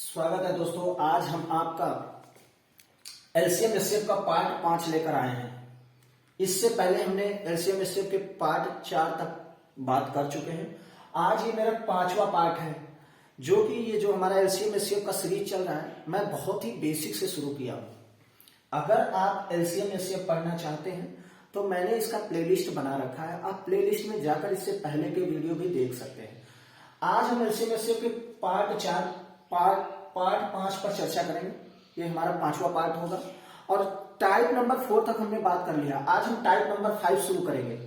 स्वागत है दोस्तों। आज हम आपका एलसीएम एचसीएफ का पार्ट 5 लेकर आए हैं। इससे पहले हमने एलसीएम एचसीएफ के पार्ट 4 तक बात कर चुके हैं। आज ये मेरा 5वां पार्ट है, जो कि ये जो हमारा एलसीएम एचसीएफ का सीरीज चल रहा है, मैं बहुत ही बेसिक से शुरू किया हूं। अगर आप एलसीएम एचसीएफ पढ़ना चाहते हैं तो मैंने इसका प्लेलिस्ट बना रखा है, आप प्लेलिस्ट में जाकर इससे पहले के वीडियो भी देख सकते हैं। आज हम एलसीएम एचसीएफ के पार्ट 5 पर चर्चा करेंगे। ये हमारा 5वां पार्ट होगा और टाइप नंबर 4 तक हमने बात कर लिया। आज हम टाइप नंबर 5 शुरू करेंगे।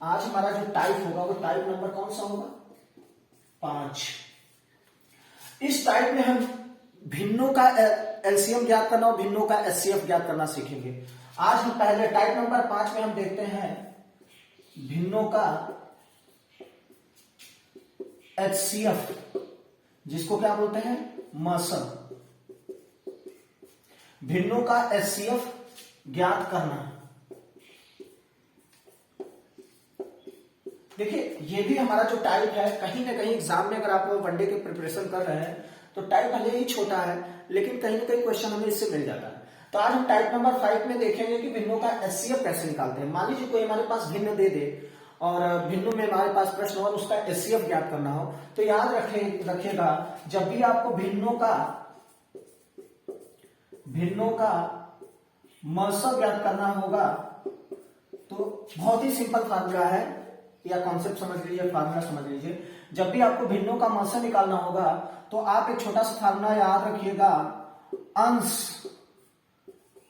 आज हमारा जो टाइप होगा वो टाइप नंबर कौन सा होगा? 5। इस टाइप में हम भिन्नों का एलसीएम ज्ञात करना और भिन्नों का एचसीएफ ज्ञात करना सीखेंगे। आज हम पहले टाइप नंबर 5 में हम देखते हैं भिन्नों का एचसीएफ, जिसको क्या बोलते हैं? मसल। भिन्नों का एचसीएफ ज्ञात करना। देखिए, ये भी हमारा जो टाइप है, कहीं ना कहीं एग्जाम में अगर आप वनडे के प्रिपरेशन कर रहे हैं तो टाइप भले ही छोटा है, लेकिन कहीं ना कहीं क्वेश्चन हमें इससे मिल जाता है। तो आज हम टाइप नंबर 5 में देखेंगे कि भिन्नों का एचसीएफ कैसे निकालते हैं। मान लीजिए कोई हमारे पास भिन्न दे दे और भिन्नों में हमारे पास प्रश्न हो और उसका एचसीएफ ज्ञात करना हो, तो याद रखिएगा, जब भी आपको भिन्नों का मसल ज्ञात करना होगा तो बहुत ही सिंपल फार्मूला है, या कॉन्सेप्ट समझ लीजिए, फार्मूला समझ लीजिए। जब भी आपको भिन्नों का मसल निकालना होगा तो आप एक छोटा सा फार्मूला याद रखिएगा, अंश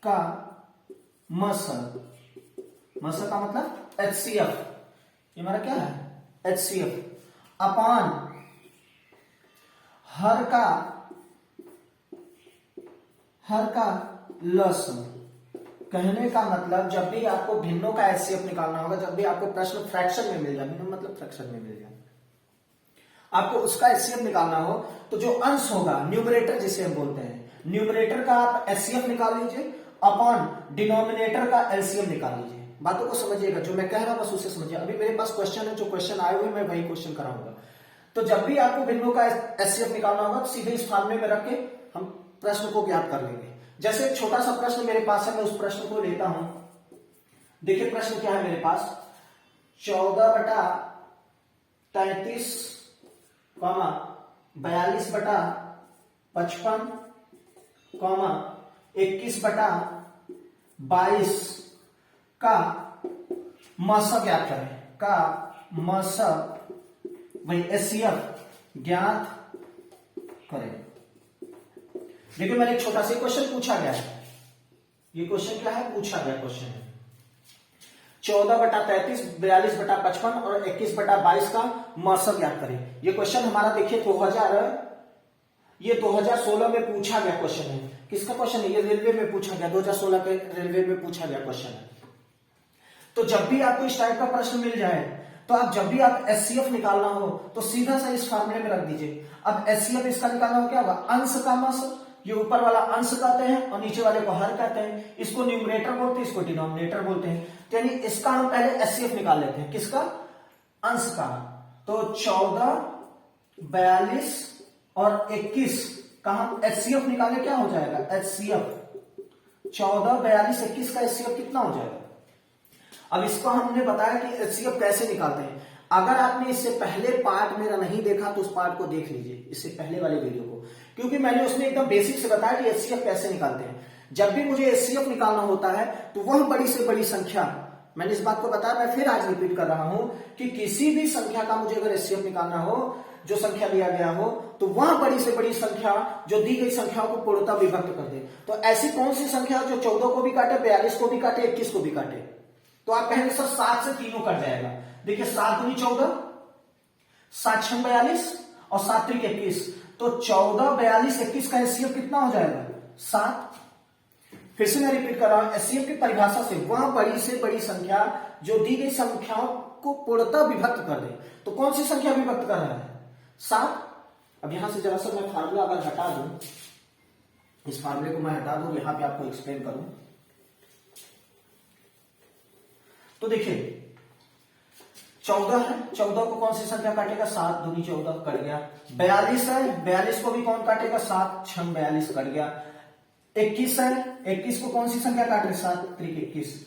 का मसल। मसल का मतलब एचसीएफ, ये हमारा क्या है? एचसीएफ अपान हर का लसन। कहने का मतलब, जब भी आपको भिन्नों का एचसीएफ निकालना होगा, जब भी आपको प्रश्न फ्रैक्शन में मिल जाए, भिन्न मतलब फ्रैक्शन में मिल जाए, आपको उसका एचसीएफ निकालना हो तो जो अंश होगा, न्यूमरेटर जिसे हम बोलते हैं, न्यूमरेटर का आप एचसीएफ निकाल लीजिए, अपॉन डिनोमिनेटर का एलसीएम निकाल लीजिए। बातों को समझिएगा, जो मैं कह रहा हूं बस उसे समझिए। अभी मेरे पास क्वेश्चन है, जो क्वेश्चन आए हुए मैं वही क्वेश्चन कराऊंगा। तो जब भी आपको भिन्नों का एचसीएफ निकालना होगा तो सीधे इस फार्मूले में रख के हम प्रश्न को ज्ञात कर लेंगे। जैसे एक छोटा सा प्रश्न मेरे पास है, मैं उस प्रश्न को लेता हूं। देखिए प्रश्न क्या है मेरे पास, 14/33, 42/55, 21/22 का मसल ज्ञात करें। का मसल वही एचसीएफ ज्ञात करें। देखिए, मैंने एक छोटा सा क्वेश्चन पूछा गया है। ये क्वेश्चन क्या है? पूछा गया क्वेश्चन है 14/33, 42/55 और 21/22 का मसल ज्ञात करें। ये क्वेश्चन हमारा देखिए 2016 में पूछा गया क्वेश्चन है। किसका क्वेश्चन है? ये रेलवे में पूछा गया, 2016 के रेलवे में पूछा गया क्वेश्चन है। तो जब भी आपको इस टाइप का प्रश्न मिल जाए तो आप जब भी आप एचसीएफ निकालना हो तो सीधा सा इस फार्मूले में रख दीजिए। अब एचसीएफ इसका निकालना हो, क्या होगा? अंश का मसल। ये ऊपर वाला अंश कहते हैं और नीचे वाले को हर कहते हैं। इसको न्यूमरेटर बोलते हैं, इसको डिनोमिनेटर बोलते हैं। तो यानी इसका हम पहले एचसीएफ निकाल लेते हैं। किसका? अंश का। तो 14, 42 और 21 का हम एचसीएफ निकाले, क्या हो जाएगा? एचसीएफ 14, 42, 21 का एचसीएफ कितना हो जाएगा? अब इसको हमने बताया कि एचसीएफ कैसे निकालते हैं। अगर आपने इससे पहले पार्ट मेरा नहीं देखा तो उस पार्ट को देख लीजिए, इससे पहले वाले वीडियो को, क्योंकि मैंने उसमें एकदम बेसिक से बताया कि एचसीएफ कैसे निकालते हैं। जब भी मुझे एचसीएफ निकालना होता है तो वह बड़ी से बड़ी संख्या, मैंने इस बात को बताया, मैं फिर आज रिपीट कर रहा हूं कि किसी भी संख्या का मुझे अगर एचसीएफ निकालना हो, जो संख्या दिया गया हो, तो वह बड़ी से बड़ी संख्या जो दी गई संख्याओं को पूर्णतः विभक्त कर दे। तो ऐसी कौन सी संख्या जो 14 को भी काटे, 42 को भी काटे, 21 को भी काटे? तो आप कहेंगे सर 7 से तीनों कट जाएगा। देखिए 7 दूनी 14, 7 6 42 और 7 3 21। तो 14, 42, 21 का एचसीएफ कितना हो जाएगा? 7। फिर से मैं रिपीट कर रहा हूं, एचसीएफ की परिभाषा से वह बड़ी से बड़ी संख्या जो दी गई संख्याओं को पूर्णतः विभक्त कर दे। तो कौन सी संख्या विभक्त कर रहा है? 7। अब यहां से जरा सा मैं फार्मूला अगर हटा दूं, इस फार्मूले को मैं हटा दूं, यहां पे आपको एक्सप्लेन करूं तो देखिए 14 है, 14 को कौन सी संख्या काटेगा? 7 दूनी 14 कट गया। 42 है, 42 को भी कौन काटेगा? 7 6 42 कट गया। 21 है, 21 को कौन सी संख्या काटेगा? 7 3 21।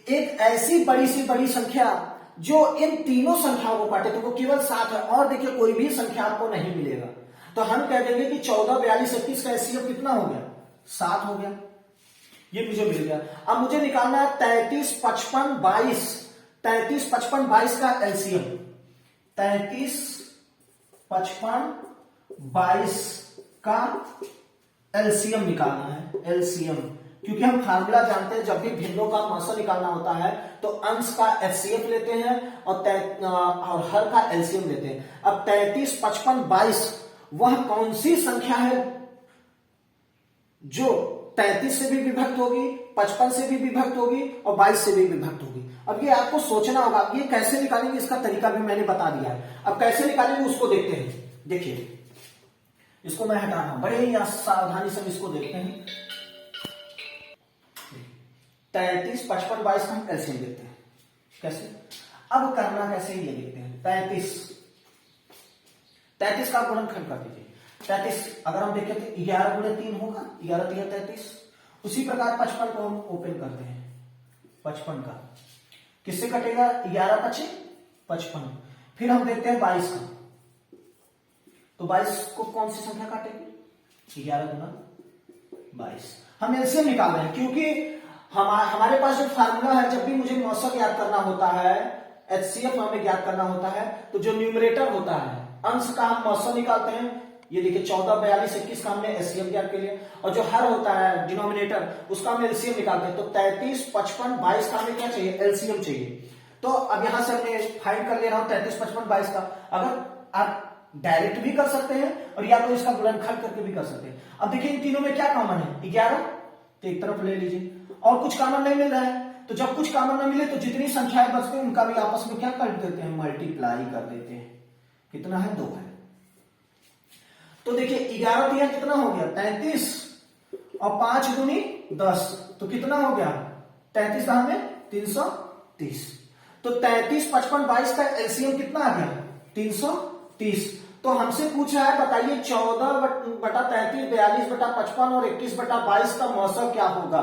एक ऐसी बड़ी सी बड़ी संख्या जो इन तीनों संख्याओं को काटे तो वो केवल 7 है, और देखिए कोई भी संख्या आपको नहीं मिलेगा। तो हम कह देंगे कि 14 42 21 का एचसीएफ कितना हो गया? 7 हो गया। ये मुझे मिल गया। अब मुझे निकालना है 33 55 22, 33 55 22 का एलसीएम। 33 55 22 का एलसीएम निकालना है, एलसीएम। क्योंकि हम फार्मूला जानते हैं, जब भी भिन्नों का मौसा निकालना होता है तो अंश का एचसीएफ लेते हैं और हर का एलसीएम लेते हैं। अब 33 55 22 वह कौन सी संख्या है जो 33 से भी विभक्त होगी, 55 से भी विभक्त होगी और 22 से भी विभक्त होगी? अब ये आपको सोचना होगा। ये कैसे निकालेंगे इसका तरीका भी मैंने बता दिया है। अब कैसे निकालेंगे उसको देखते हैं। देखिए, इसको मैं हटा रहा हूं, बड़े ही सावधानी से इसको देखते हैं। 33 55 22 का हम एलसीएम देखते हैं। कैसे? अब करना कैसे ये देखते हैं। 33 का गुणनखंड कर दीजिए। 33 अगर हम देखें तो 11 गुणे 3 होगा, 11 3 33। उसी प्रकार 55 को हम ओपन करते हैं। 55 का किससे कटेगा? 11 25 55। फिर हम देखते हैं 22 का, तो 22 को कौन सी संख्या काटेगी? 11 गुना 22। हम एलसीएम निकाल रहे हैं क्योंकि हमारे पास जो फार्मूला है, जब भी मुझे मौसा ज्ञात करना होता है, एचसीएफ हमें ज्ञात करना होता है, तो जो न्यूमरेटर होता है अंश का हम मौसा निकालते हैं। ये देखिए 14 42 21 का हमने एचसीएफ ज्ञात के लिए, और जो हर होता है डिनोमिनेटर उसका हम एलसीएम निकालते हैं। तो 33 55 22 का हमें क्या चाहिए? एलसीएम चाहिए। तो अब यहां से हमने फाइंड कर ले रहा हूं 33 55 22 का। अगर आप डायरेक्ट भी कर सकते हैं और या तो इसका गुणनखंड करके भी कर सकते हैं। अब देखिए इन तीनों में क्या कॉमन है? 11, तो एक तरफ ले लीजिए, और कुछ कॉमन नहीं मिल रहा है। तो जब कुछ कॉमन न मिले तो जितनी संख्याएं बचती हैं उनका भी आपस में क्या कर देते हैं? मल्टीप्लाई कर देते हैं। कितना है? 2 है। तो देखिए 11 दिया कितना हो गया? 33, और 5 दूनी 10, तो कितना हो गया? 33 का हमें 330। तो 33 55 22 का एलसीएम कितना आ गया? 330। तो हमसे पूछा है बताइए 14 बटा 33 42 बटा 55 और 21 बटा 22 का मौसा क्या होगा?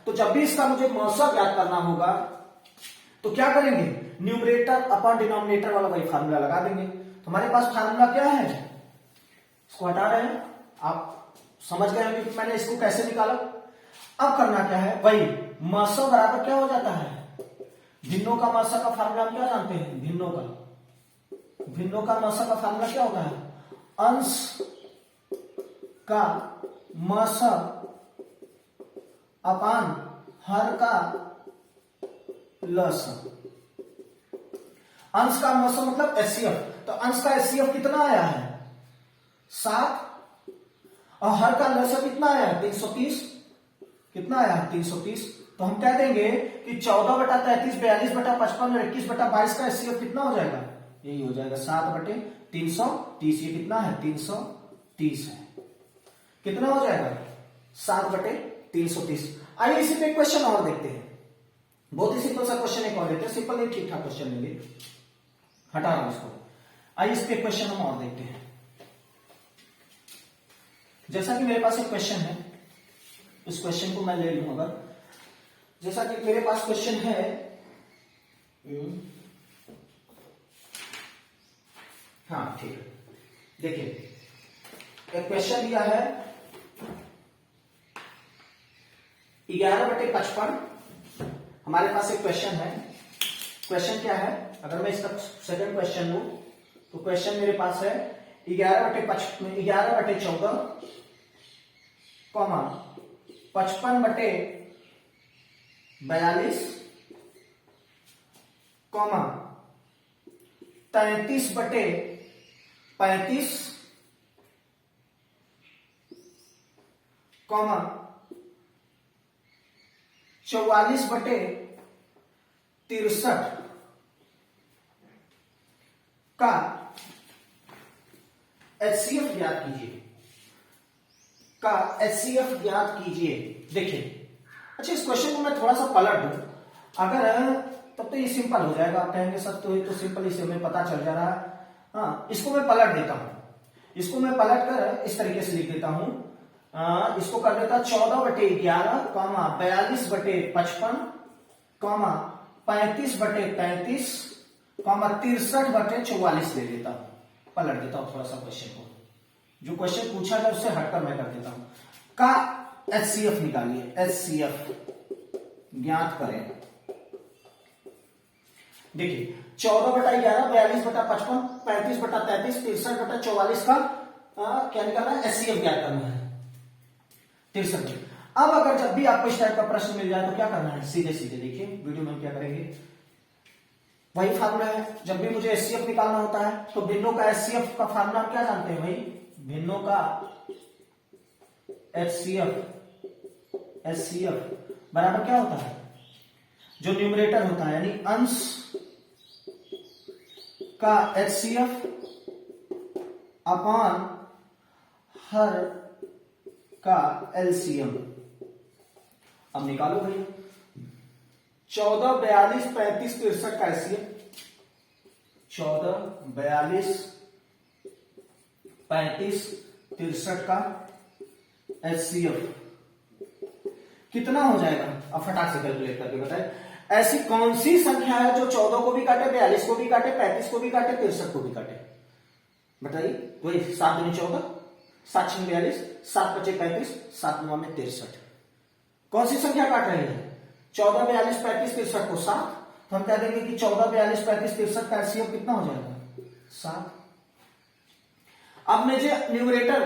तो जब भी इसका मुझे मौसा ज्ञात करना होगा तो क्या करेंगे? न्यूमरेटर अपॉन डिनोमिनेटर वाला वही फार्मूला लगा देंगे। तो हमारे पास फार्मूला क्या है? इसको हटा रहे हैं। आप समझ गए होंगे कि मैंने इसको कैसे निकाला। अब करना क्या है? वही मौसा बराबर क्या हो जाता है? भिन्नों का मौसा का फार्मूला हम क्या जानते हैं? भिन्नों का मौसा का फार्मूला क्या होता है? अंश का मौसा अपान हर का लसा। अंश का मौसा मतलब एचसीएफ। तो अंश का एचसीएफ कितना आया है? 7, और हर का लसा कितना आया है? 330। कितना आया है? 330। तो हम कह देंगे कि 14 बटा 33 42 बटा 55 और 21 बटा 22 का एचसीएफ कितना हो जाएगा? यही हो जाएगा 7 बटे 330। ये कितना है? 330 है। कितना हो जाएगा? 7 बटे 330। आइए इसी पे क्वेश्चन और देखते हैं। बहुत ही सिंपल सा क्वेश्चन एक और लेते हैं। सिंपल नहीं, ठीक ठाक क्वेश्चन लेंगे, हटा रहा हूं इसको। आइए इस पे क्वेश्चन हम और देखते हैं। जैसा कि मेरे पास एक क्वेश्चन है, इस क्वेश्चन को मैं ले लूं। अगर जैसा कि मेरे पास क्वेश्चन है, हाँ ठीक है, देखिए एक क्वेश्चन दिया है 11 बटे 55। हमारे पास एक क्वेश्चन है। क्वेश्चन क्या है? अगर मैं इसका सेकंड क्वेश्चन लूं तो क्वेश्चन मेरे पास है 11 बटे 14 कॉमा 55 बटे 42 कॉमा 33 बटे 35 कॉमा 44 बटे 63 का एचसीएफ ज्ञात कीजिए। देखिए, अच्छा इस क्वेश्चन को मैं थोड़ा सा पलट दूं। अगर तब तो ये सिंपल हो जाएगा। आप कहेंगे सर तो ये तो सिंपल, इसे हमें पता चल जा रहा है। हाँ, इसको मैं पलट देता हूं, इसको मैं पलट कर इस तरीके से लिख देता हूं। इसको कर देता 14/11, 42/55, 35/33, 63/44 ले लेता हूं। पलट देता हूं थोड़ा सा क्वेश्चन को, जो क्वेश्चन पूछा जाए उससे हटकर मैं कर देता हूं। का HCF निकालिए, HCF ज्ञात करें। देखिए 14/11, 42/55, 35/33, 63/44 का क्या निकालना है, HCF ज्ञात करना है 63 में। अब अगर जब भी आपको इस टाइप का प्रश्न मिल जाए तो क्या करना है, सीधे सीधे देखिए वीडियो में क्या करेंगे, वही फार्मूला है। जब भी मुझे HCF निकालना होता है तो भिन्नों का HCF का फार्मूला क्या जानते हैं भाई, भिन्नों का HCF बराबर क्या होता है, जो न्यूमरेटर होता है यानी अंश का HCF अपॉन हर का LCM। अब निकालो भैया 14, 42, 35, 63 का HCF, 14, 42, 35, 63 का HCF कितना हो जाएगा, अब फटाक से कैलकुलेट करके बताए। ऐसी कौन सी संख्या है जो 14 को भी काटे, 42 को भी काटे, 35 को भी काटे, 63 को भी काटे, बताइए। वही 7 दूनी 14, 7 6 42, 7 5 35, 7 9 में 63। कौन सी संख्या काट रही है, 14, 42, 35, 63 को 7, तो हम कह देंगे कि 14, 42, 35, 63 का HCF कितना हो जाएगा, 7। अब मुझे न्यूमरेटर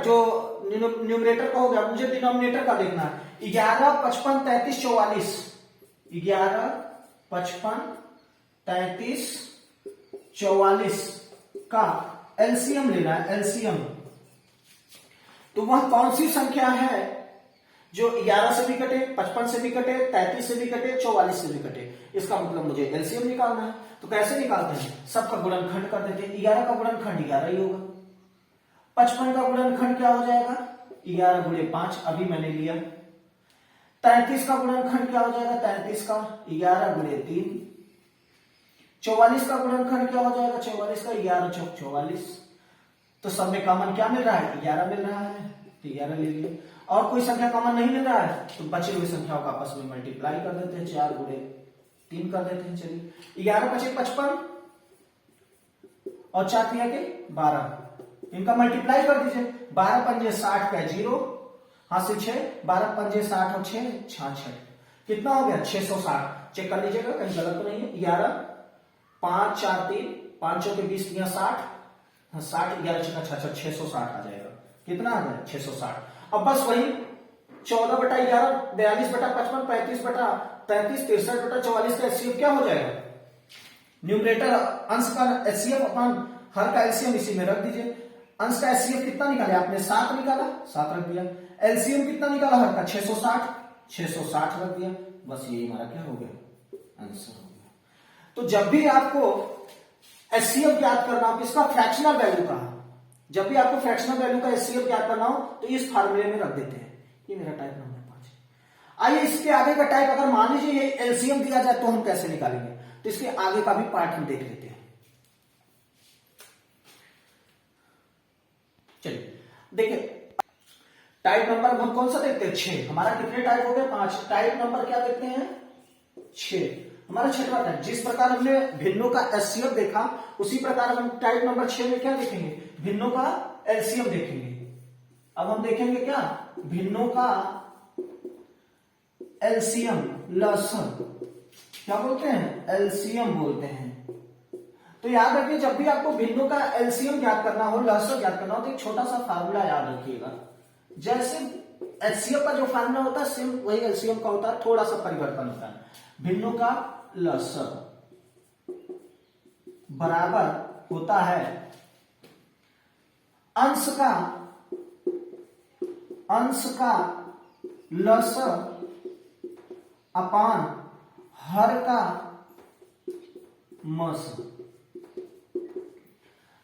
का हो गया, मुझे डिनोमिनेटर का देखना है। 11, 55, 33, 44, 11, 55, 33, 44 का LCM लेना है, LCM। तो वह कौन सी संख्या है जो 11 से भी कटे, 55 से भी कटे, 33 से भी कटे, 44 से भी कटे। इसका मतलब मुझे LCM निकालना है। तो कैसे निकालते हैं, सबका गुणनखंड कर देते हैं। 11 का गुणनखंड 11 ही होगा, 55 का गुणनखंड क्या हो जाएगा, 11 गुणे 5 अभी मैंने लिया। 33 का गुणनखंड क्या हो जाएगा, 33 का 11 गुणे 3। 44 का गुणनखंड क्या हो जाएगा, 44 का 11 चौक 44। तो सब में कॉमन क्या मिल रहा है, 11 मिल रहा है, तो 11 ले लिए। और कोई संख्या कॉमन नहीं मिल रहा है तो बची हुई संख्याओं का आपस में मल्टीप्लाई कर देते हैं, 4 गुणे 3 कर देते हैं। चलिए 11 5 55 और 4 3 के 12, इनका मल्टीप्लाई कर दीजिए। 12 पंजे 60 का 0, हाथ से 6, 12 पंजे 60 और 6 66, कितना हो गया 660। चेक कर लीजिएगा कहीं गलत तो नहीं है। 11 5 4 3, 5 के 20 दिया 60, 60 11 6 660 आ जाएगा। कितना आ गया 660। अब बस वही 14/11, 42/55, 35/33, 63/44 का HCF क्या हो जाएगा, न्यूमरेटर अंश का HCF अपॉन हर का LCM इसी में रख दीजिए। अंश का HCF कितना निकाले आपने, 7 निकाला, 7 रख दिया। LCM कितना निकाला हर का, 660, 660 रख दिया। बस यही हमारा क्या हो गया, आंसर हो गया। तो जब भी आपको HCF ज्ञात करना हो किसका, फ्रैक्शनल वैल्यू का, जब भी आपको फ्रैक्शनल वैल्यू का HCF ज्ञात करना हो तो इस फार्मूले में रख देते हैं। ये मेरा टाइप नंबर 5 है। आइए इसके आगे का टाइप, अगर मान लीजिए ये LCM दिया जाए तो हम कैसे निकालेंगे, तो इसके आगे का भी पार्ट हम देख लेते हैं। चलिए देखिए टाइप नंबर हम कौन सा देखते हैं, 6। हमारा कितने टाइप हो गए, 5। टाइप नंबर क्या देखते हैं, 6। हमारा 6वां टाइप। जिस प्रकार हमने भिन्नों का HCF देखा उसी प्रकार हम टाइप नंबर 6 में क्या देखेंगे, भिन्नों का LCM देखेंगे। अब हम देखेंगे क्या, भिन्नों का LCM, लसन क्या बोलते हैं, LCM बोलते हैं। तो याद रखिए जब भी आपको भिन्नों का LCM ज्ञात करना हो, लसन ज्ञात करना हो, तो एक छोटा सा फार्मूला याद रखिएगा। जैसे HCF का जो फार्मूला होता है सेम वही LCM का होता है, थोड़ा सा परिवर्तन होता है। भिन्नों का लसन बराबर होता है अंश का लसन अपान हर का मस।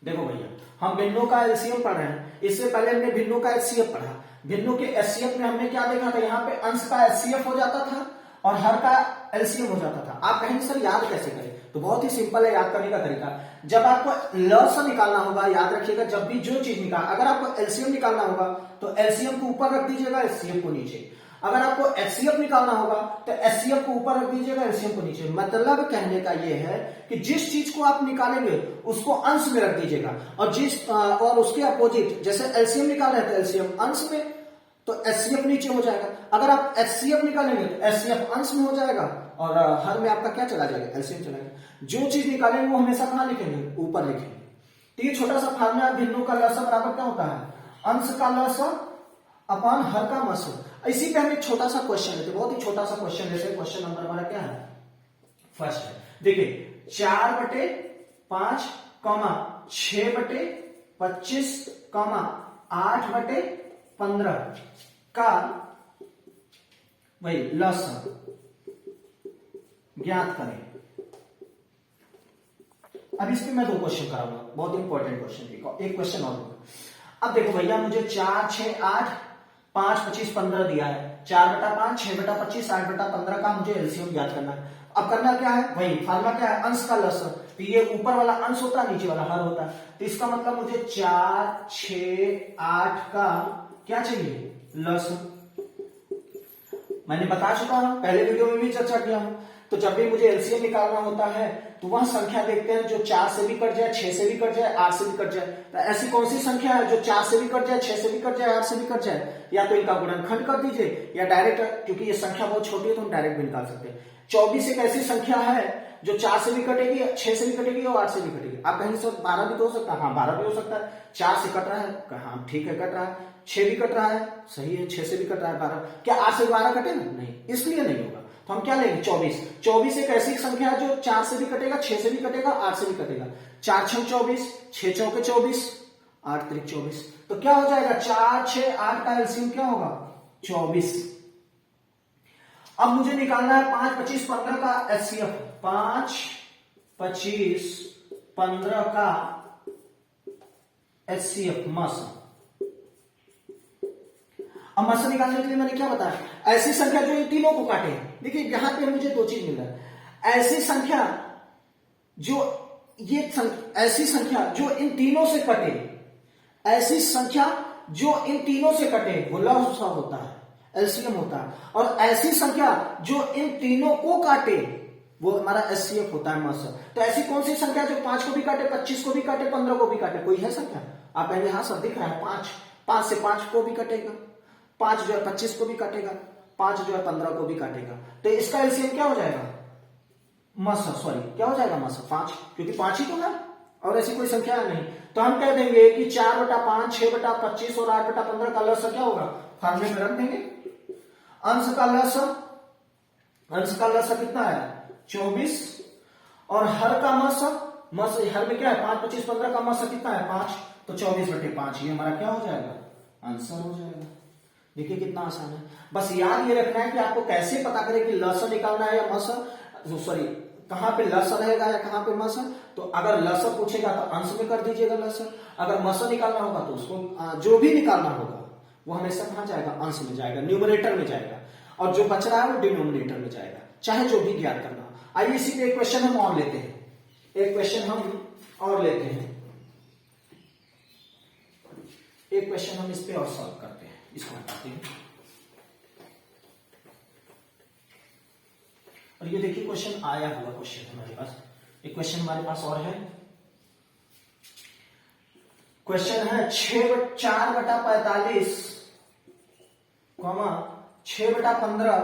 देखो भैया हम भिन्नों का LCM पढ़ रहे हैं, इससे पहले हमने भिन्नों का HCF पढ़ा। भिन्नों के HCF में हमने क्या देखा था, यहां पे अंश का HCF हो जाता था और हर का एलसीएम हो जाता था। आप कहेंगे सर याद कैसे करें, तो बहुत ही सिंपल है याद करने का तरीका। जब आपको लॉस निकालना होगा, याद रखिएगा, जब भी जो चीज निकाल, अगर आपको एलसीएम निकालना होगा तो एलसीएम को ऊपर रख दीजिएगा, एचसीएफ को नीचे। अगर आपको एचसीएफ निकालना होगा तो एचसीएफ को ऊपर रख दीजिएगा, एलसीएम को नीचे। मतलब कहने का ये है कि जिस चीज को आप निकालेंगे उसको अंश में रख दीजिएगा, और उसके अपोजिट, जैसे एलसीएम निकाल रहे हैं तो एलसीएम अंश में, तो एचसीएफ नीचे हो जाएगा। अगर आप एचसीएफ निकालेंगे तो एचसीएफ अंश में हो जाएगा, और हर में आपका क्या चला जाएगा, एलसीएम चला जाएगा। जो चीज निकालेंगे वो हमेशा कहां लिखेंगे, ऊपर लिखेंगे। तो ये छोटा सा फार्मूला, भिन्नों का लसा बराबर क्या होता है, अंश का लसा अपॉन हर का मस। इसी पे हम एक छोटा सा क्वेश्चन लेते, बहुत ही छोटा सा क्वेश्चन लेते। क्वेश्चन नंबर हमारा क्या है, फर्स्ट है, देखिए 4/5, 6/25, 8/15 का वही लसा ज्ञात करें। अब इस पे मैं 2 क्वेश्चन कराऊंगा, बहुत इंपॉर्टेंट क्वेश्चन। एक क्वेश्चन और होगा। अब देखो भैया, मुझे 4, 6, 8, 5, 25, 15 दिया है। 4/5, 6/25, 8/15 का मुझे एलसीएम ज्ञात करना है। अब करना क्या है, वही फार्मूला क्या है, अंश का लसा। तो ये ऊपर वाला अंश होता है, नीचे वाला हर होता है। तो इसका मतलब मुझे 4, 6, 8 का क्या चाहिए, लसा। मैंने बता चुका हूं, पहले वीडियो में भी चर्चा किया हूं। तो जब भी मुझे एलसीएम निकालना होता है तो वह संख्या देखते हैं जो 4 से भी कट जाए, 6 से भी कट जाए, 8 से भी कट जाए। तो ऐसी कौन सी संख्या है जो 4 से भी कट जाए, 6 से भी कट जाए, 8 से भी कट जाए, या तो इनका गुणनखंड कर दीजिए या डायरेक्ट, क्योंकि ये संख्या बहुत छोटी है तो हम डायरेक्ट भी निकाल सकते हैं। 24 एक ऐसी संख्या है जो 4 से भी कटेगी, 6 से भी कटेगी और 8 से भी कटेगी। आप कहेंगे सर 12 भी तो हो सकता है, हाँ 12 भी हो सकता है। 4 से कट रहा है, हाँ ठीक है कट रहा है। 6 भी कट रहा है, सही है, 6 से भी कट रहा है 12। क्या 8 से 12 कटेगा, नहीं, इसलिए नहीं होगा। तो हम क्या लेंगे, 24। 24 एक ऐसी संख्या है जो 4 से भी कटेगा, 6 से भी कटेगा, 8 से भी कटेगा। 4 6 24, 6 चौके 24, 8 त्रिक 24। तो क्या हो जाएगा, 4, 6, 8 का एलसीएम क्या होगा, 24। अब मुझे निकालना है 5, 25, 15 का एचसीएफ। 5, 25, 15 का एचसीएफ मस। अब मस निकालने के लिए मैंने क्या बताया, ऐसी संख्या जो इन तीनों को काटे। देखिए यहां पे मुझे 2 चीज मिल रहा है, ऐसी संख्या जो ऐसी संख्या जो इन तीनों से कटे, ऐसी संख्या जो इन तीनों से कटे वो लसा होता है, एलसीएम होता है। और ऐसी संख्या जो इन तीनों को काटे वो हमारा एचसीएफ होता है, मस। तो ऐसी कौन सी संख्या जो 5 को भी काटे, 25 को भी काटे, 15 को भी काटे, कोई है संख्या? आप कहेंगे हाँ सर दिख रहा है, 5 से 5 को भी कटेगा, 5 जो है 25 को भी काटेगा, 5 जो है 15 को भी काटेगा। तो इसका एलसीएम क्या हो जाएगा, मस, सॉरी क्या हो जाएगा, मस 5, क्योंकि 5 ही तो है और ऐसी कोई संख्या है नहीं। तो हम कह देंगे कि 4/5, 6/25 और 8/15 का लसा क्या होगा, फार्मूले में रख देंगे। अंश का लसा कितना है, 24, और हर का मस हर में क्या है, 5, 25, 15 का मस कितना है, 5। तो 24/5 ये हमारा क्या हो जाएगा, आंसर हो जाएगा। देखिए कितना आसान है। बस याद ये रखना है कि आपको कैसे पता करें कि लसा निकालना है या मस, सॉरी कहां पे लसा रहेगा या कहां पे मस। तो अगर लसा पूछेगा तो अंश में कर दीजिएगा लसा, अगर मस निकालना होगा तो उसको जो भी निकालना होगा वो हमेशा कहां जाएगा, अंश में जाएगा, न्यूमरेटर में जाएगा, और जो बच रहा है वो डिनोमिनेटर में जाएगा, चाहे जो भी ज्ञात करना हो। आइए इसी पे एक क्वेश्चन हम और लेते हैं, एक क्वेश्चन हम इस पे और सॉल्व करते हैं, इसको हटाते हैं। और ये देखिए क्वेश्चन आया हुआ क्वेश्चन हमारे पास, एक क्वेश्चन हमारे पास और है। क्वेश्चन है 4/45, 6/15,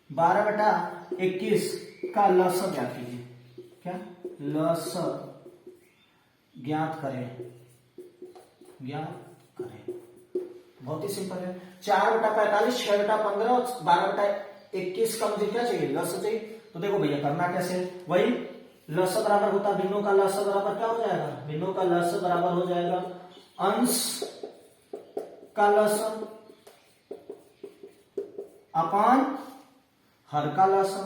12/21 का लसा ज्ञात कीजिए। क्या लसा ज्ञात करें, बहुत ही सिंपल है। 4/45, 6/15 और 12/21 का मुझे क्या चाहिए, लसा चाहिए। तो देखो भैया करना कैसे, वही लसा बराबर होता है भिन्नों का लसा बराबर क्या हो जाएगा, भिन्नों का लसा बराबर हो जाएगा अंश का लसा अपान हर का लसा।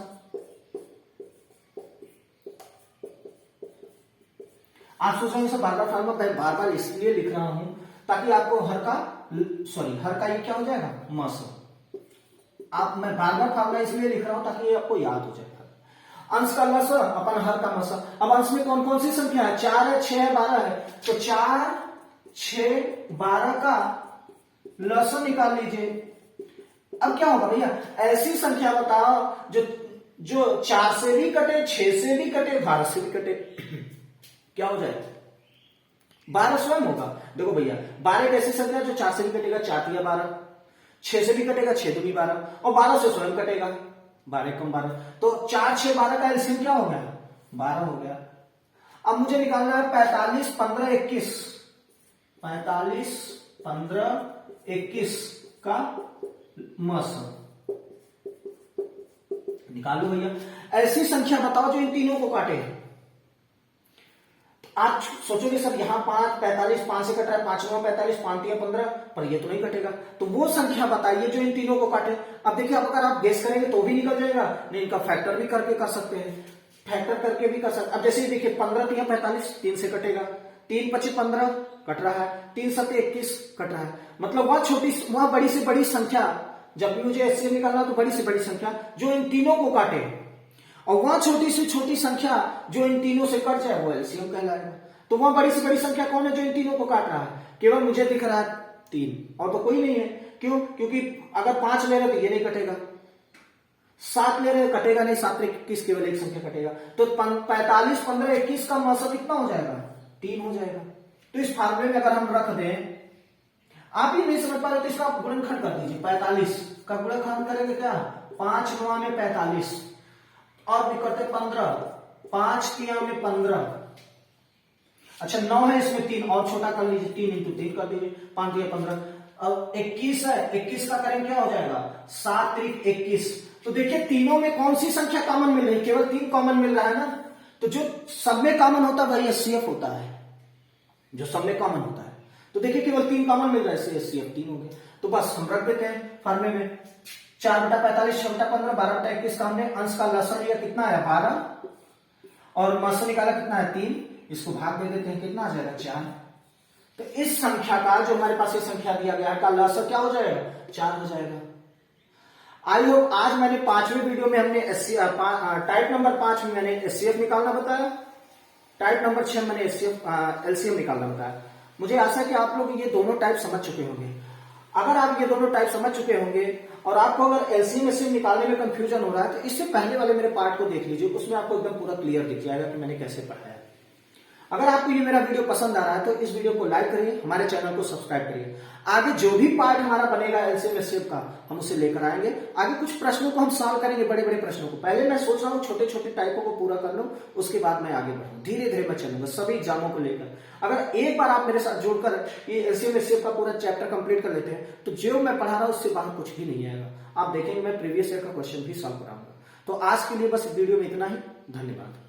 आप सोच रहे हैं बार बार फार्मूला बार बार इसलिए लिख रहा हूं ताकि आपको हर का सॉरी हर का ये क्या हो जाएगा, मस। आप मैं बार बार फार्मूला इसलिए लिख रहा हूं ताकि ये आपको याद हो जाए। अंश का लस अपन हर का मस। अब अंश में कौन कौन सी संख्या है, 4 है, 6 है, 12 है, तो 4, 6, 12 का लस निकाल लीजिए। अब क्या होगा भैया, ऐसी संख्या बताओ जो 4 से भी कटे, 6 से भी कटे, 12 से भी कटे। क्या हो जाए, 12 स्वयं होगा। देखो भैया 12 एक ऐसी संख्या जो 4 से भी कटेगा, 4 या 12, 6 से भी कटेगा, 6 भी 12, और 12 से स्वयं कटेगा, 12 कम 12, तो 4, 6, 12 का एलसीएम क्या हो गया, 12 हो गया। अब मुझे निकालना है 45, 15, 21, 45, 15, 21 का मस। निकालो भैया। ऐसी संख्या बताओ जो इन तीनों को काटे। आप सोचोगे सर यहां 5, 45, 5 से कट रहा है, 5 9 45, 5 3 15, पर ये तो नहीं कटेगा। तो वो संख्या बताइए जो इन तीनों को काटे। अब देखिए, अब अगर आप गेस करेंगे तो भी निकल जाएगा, नहीं इनका फैक्टर भी करके कर सकते हैं, फैक्टर करके भी कर सकते। अब जैसे देखिए 15 3 45, 3 से कटेगा, 3 25 15 कट रहा है, 3 7 21 कट रहा है। मतलब वह बड़ी से बड़ी संख्या, जब भी मुझे एचसीएफ निकालना तो बड़ी से बड़ी संख्या जो इन तीनों को काटे, और वह छोटी से छोटी संख्या जो इन तीनों से कट जाए वो एलसीएम कहलाएगा। तो वह बड़ी से बड़ी संख्या कौन है जो इन तीनों को काट रहा है, केवल मुझे दिख रहा है 3, और तो कोई नहीं है। क्यों, क्योंकि अगर 5 ले रहे तो ये नहीं कटेगा, 7 ले रहे कटेगा नहीं, 7 21 केवल एक संख्या कटेगा। तो 45 15 21 का मौसम कितना हो जाएगा, 3 हो जाएगा। तो इस फार्मूले में अगर हम रख दें, आप ही नहीं समझ पा रहे तो इसका गुणनखंड कर दीजिए। 45 का गुणनखंड करेंगे क्या, 5 9 में 45, और भी करते 15, 5 3 में 15, अच्छा 9 है इसमें 3 और छोटा कर लीजिए, 3 इंटू 3 कर दीजिए, 5 3 15। अब 21 है, 21 का करेंगे क्या हो जाएगा, 7 3 21। तो देखिए तीनों में कौन सी संख्या कॉमन मिल रही है, केवल 3 कॉमन मिल रहा है ना। तो जो सब में कॉमन होता है वही एचसीएफ होता है, जो सब में कॉमन होता है। तो देखिए केवल 3 कॉमन मिल रहा है, इससे एचसीएफ 3 हो गया। तो बस हम रख देते हैं फार्मूले में 4 बटा 45, 6 बटा 15, 12 बटा 21 का हमने अंश का लसन लिया, कितना है 12, और मस निकाला कितना है 3, इसको भाग दे देते हैं, कितना आ जाएगा 4। तो इस संख्या का जो हमारे पास ये संख्या दिया गया है का लसन क्या हो जाएगा, 4 हो जाएगा। आई होप आज मैंने 5वें वीडियो में हमने टाइप नंबर 5 में मैंने एचसीएफ निकालना बताया, टाइप नंबर 6 मैंने एलसीएम निकालना बताया। मुझे आशा है कि आप लोग ये दोनों टाइप समझ चुके होंगे। अगर आप ये दोनों टाइप समझ चुके होंगे और आपको अगर एलसीएम एचसीएम निकालने में कंफ्यूजन हो रहा है तो इससे पहले वाले मेरे पार्ट को देख लीजिए, उसमें आपको एकदम पूरा क्लियर दिख जाएगा कि मैंने कैसे पढ़ाया। अगर आपको ये मेरा वीडियो पसंद आ रहा है तो इस वीडियो को लाइक करिए, हमारे चैनल को सब्सक्राइब करिए। आगे जो भी पार्ट हमारा बनेगा एलसीएम एचसीएफ का हम उसे लेकर आएंगे। आगे कुछ प्रश्नों को हम सॉल्व करेंगे, बड़े बड़े प्रश्नों को। पहले मैं सोच रहा हूँ छोटे छोटे टाइपों को पूरा कर लूं, उसके बाद मैं आगे बढ़ूं। धीरे धीरे मैं चलूंगा सभी एग्जामों को लेकर। अगर एक बार आप मेरे साथ जुड़कर ये एलसीएम एचसीएफ का पूरा चैप्टर कंप्लीट कर लेते हैं तो जो मैं पढ़ा रहा हूं उससे बाहर कुछ भी नहीं आएगा। आप देखेंगे मैं प्रीवियस ईयर का क्वेश्चन भी सॉल्व कराऊंगा। तो आज के लिए बस वीडियो में इतना ही, धन्यवाद।